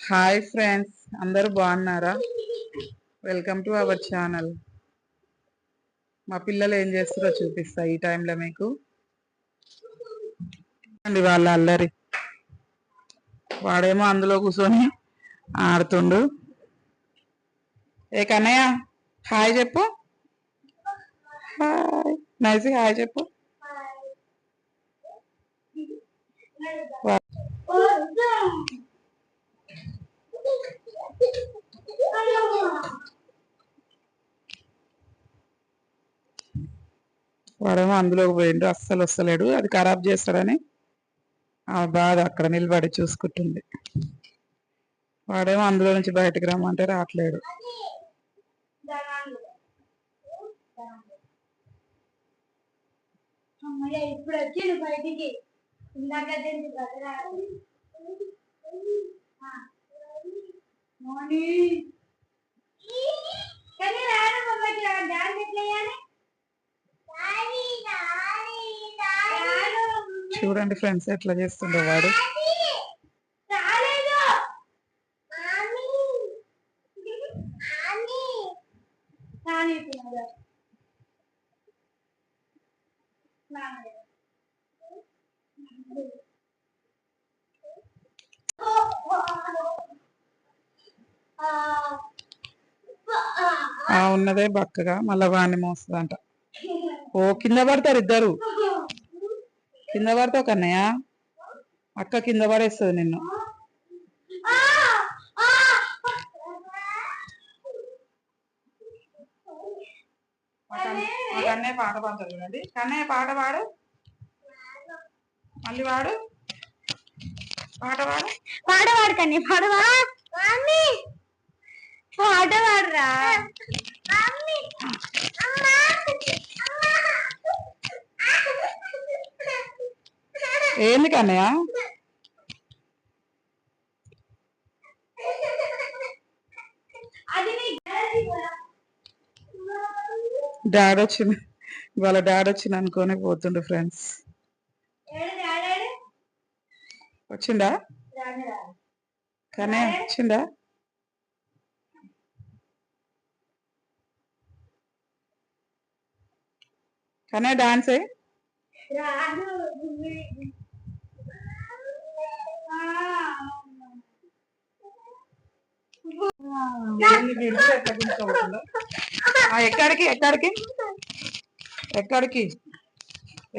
Hi friends, అందరూ బాగున్నారా? Welcome to our channel. మా పిల్లలు ఏం చేస్తారో చూపిస్తా ఈ టైంలో మీకు. అండి వాళ్ళ అల్లరి, వాడేమో అందులో కూర్చొని ఆడుతుండు. ఏ కన్నయ్య హాయ్ చెప్పు. హాయ్ నైసి, హాయ్ చెప్పు. వాడేమో అందులోకి పోయిండు, అస్సలు వస్తలేడు. అది ఖరాబ్ చేస్తాడని ఆ బాధ అక్కడ నిలబడి చూసుకుంటుంది. వాడేమో అందులో నుంచి బయటకు రమ్మంటే రావట్లేడు. ఇప్పుడు వచ్చి బయటికి చూడండి ఫ్రెండ్స్ ఎట్లా చేస్తుండో వాడు. ఉన్నదే బక్కగా మళ్ళా వాడిని మోస్తుందంట. ఓ కింద పడతారు ఇద్దరు, కింద పడతావు కన్నయ్య. అక్క కింద పడేస్తుంది నిన్ను. కన్నయ్య పాట పాడతాడు చూడండి. కన్నయ్య పాట పాడు, మళ్ళీ వాడు పాట పాడు. పాడవాడు కన్నయ్య, పాడవా పాట పాడరా. ఏంది కన్నయ్య? డాడీ వచ్చింది, వాళ్ళ డాడీ వచ్చింది అనుకోని పోతుండు ఫ్రెండ్స్. వచ్చిందా కన్నయ్య? వచ్చిందా? కన్నయ్య డాన్స్ ఎక్కడికి ఎక్కడికి ఎక్కడికి?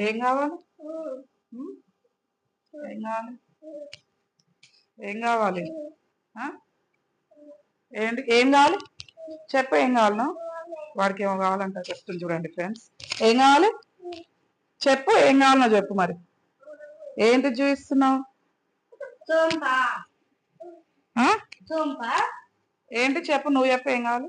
ఏం కావాలి? ఏం కావాలి? ఏం కావాలి? ఏంటి ఏం కావాలి చెప్పు. ఏం కావాలన్నా వాడికి ఏమో కావాలంట చెప్తుంది చూడండి ఫ్రెండ్స్. ఏం కావాలి చెప్పు, ఏం కావాలన్నా చెప్పు. మరి ఏంటి చూపిస్తున్నావు? ఏంటి చెప్పు, నువ్వు చెప్పు. ఏం కావాలి?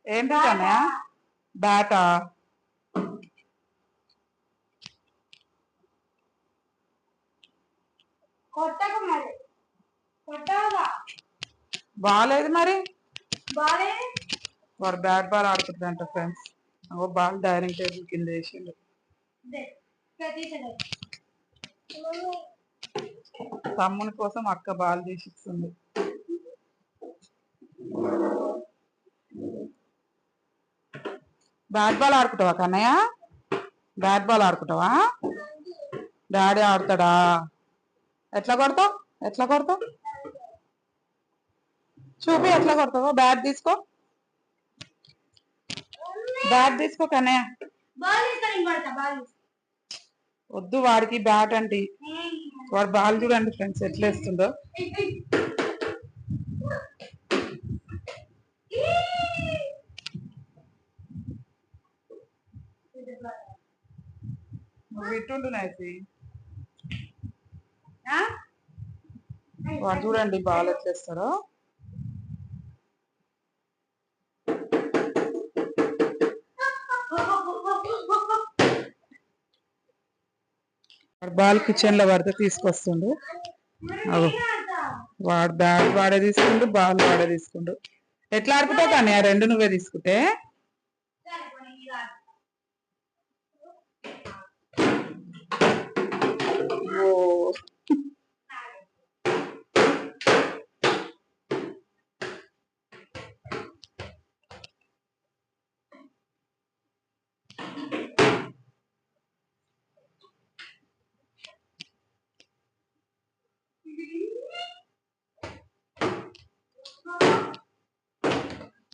ఏంటి కన్నయ్య? బ్యాటా? బాగాలేదు మరి. వాడు బ్యాట్ బాల్ ఆడుతుందంట ఫ్రెండ్స్. బాల్ డైనింగ్ టేబుల్ కింద వేసిండు. తమ్ముని కోసం అక్క బాల్ తీసిస్తుంది. బ్యాట్ బాల్ ఆడుకుంటావా కన్నయ్య? బ్యాట్ బాల్ ఆడుకుంటావా? డాడీ ఆడతాడా? ఎట్లా కొడతావు? ఎట్లా కొడతావు చూపి. ఎట్లా కొడతావో? బ్యాట్ తీసుకో, బ్యాట్ తీసుకో కన్నయ్య. వద్దు వాడికి బ్యాట్ అంటే. వాడు బాల్ చూడండి ఫ్రెండ్స్ ఎట్లా వేస్తుందో. ఇటుండు నైసి. వాడు చూడండి బాల్ ఎట్లా వేస్తాడో. బాల్ కిచెన్ లో పడితే తీసుకొస్తుండు. వాడు బ్యాట్ వాడే తీసుకుండు, బాల్ వాడే తీసుకుండు. ఎట్లా ఆడుకుంటావు కానీ ఆ రెండు నువ్వే తీసుకుంటే?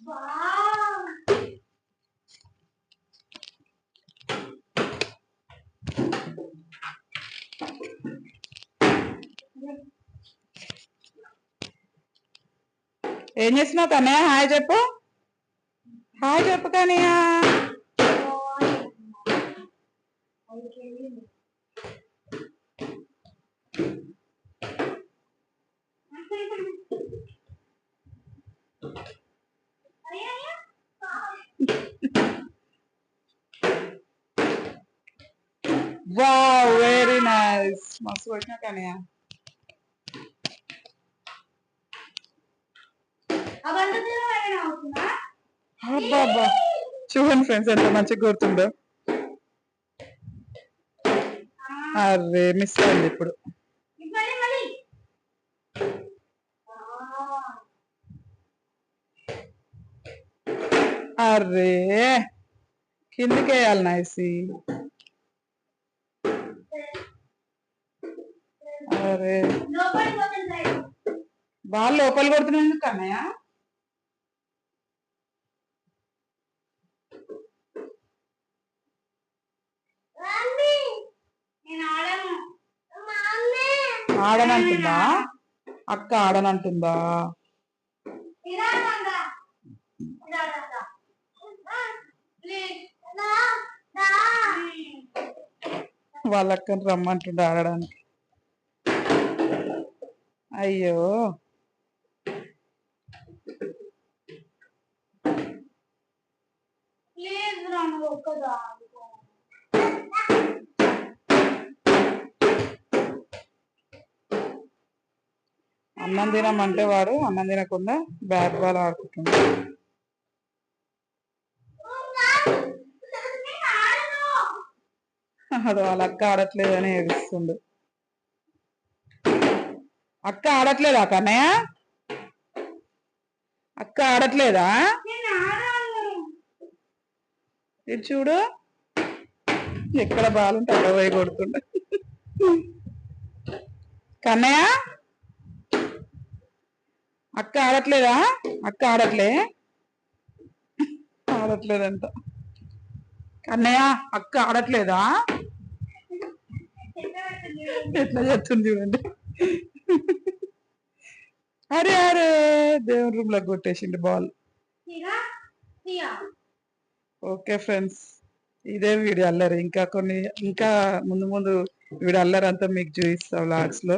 ఏం చేస్తున్నావు కన్నయ్య? హాయ్ చెప్పు, హాయ్ చెప్పు కన్నయ్య. Wow, very nice. మస్తు కొట్టినా కన్నయ్య. అబ్బా, చూడండి ఫ్రెండ్స్ ఎంత మంచిగా గుర్తుందో. అరే మిస్ అయింది ఇప్పుడు. అరే కిందికి వేయాలి నైసి. అరే బాల్ లోపల కొడుతున్నాయి ఎందుకు అన్నయ్య? ఆడనంటుందా అక్క? ఆడనంటుందా? వాళ్ళక్కని రమ్మంటుండే ఆడడానికి. అయ్యో అన్నం తినమంటే వాడు అన్నం తినకుండా బ్యాట్ బాల్ ఆడుకుంటుండే. అది వాళ్ళ అక్క ఆడట్లేదని ఏడుస్తుండు. అక్క ఆడట్లేదా కన్నయ్య? అక్క ఆడట్లేదా? ఇది చూడు, ఎక్కడ బాగుంటే అక్కడ పోయి కొడుతుండ. కన్నయ్య అక్క ఆడట్లేదా? అక్క ఆడట్లేదంట. కన్నయ్య అక్క ఆడట్లేదా? ఎట్లా చేస్తుంది చూడండి. అరే అరే దేవుని రూమ్ లో కొట్టేసిండు బాల్. ఓకే ఫ్రెండ్స్, ఇదే వీడియో అల్లరి. ఇంకా ముందు ముందు వీడియో అల్లరి అంతా మీకు చూపిస్తా వ్లాగ్స్ లో.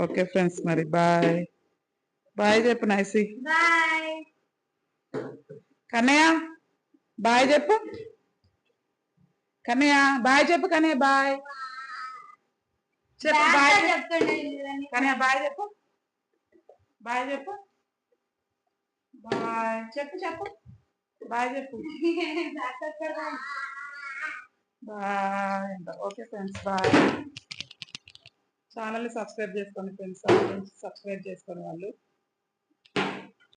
ఓకే ఫ్రెండ్స్, మరి బాయ్ బాయ్ చెప్పు నైసి. కన్నయ్య బాయ్ చెప్పు. కన్నయ్య బాయ్ చెప్పు. కన్నయ్య బాయ్ చెప్పు. బాయ్ కన్నయ్య బాయ్ చెప్పు. బాయ్ చెప్పు. బాయ్ చెప్పు చెప్పు. బాయ్ చెప్పు. బాయ్. Okay friends bye. ఛానల్ని సబ్స్క్రైబ్ చేసుకోండి ఫ్రెండ్స్, సబ్స్క్రైబ్ చేసుకోండి వాళ్ళు.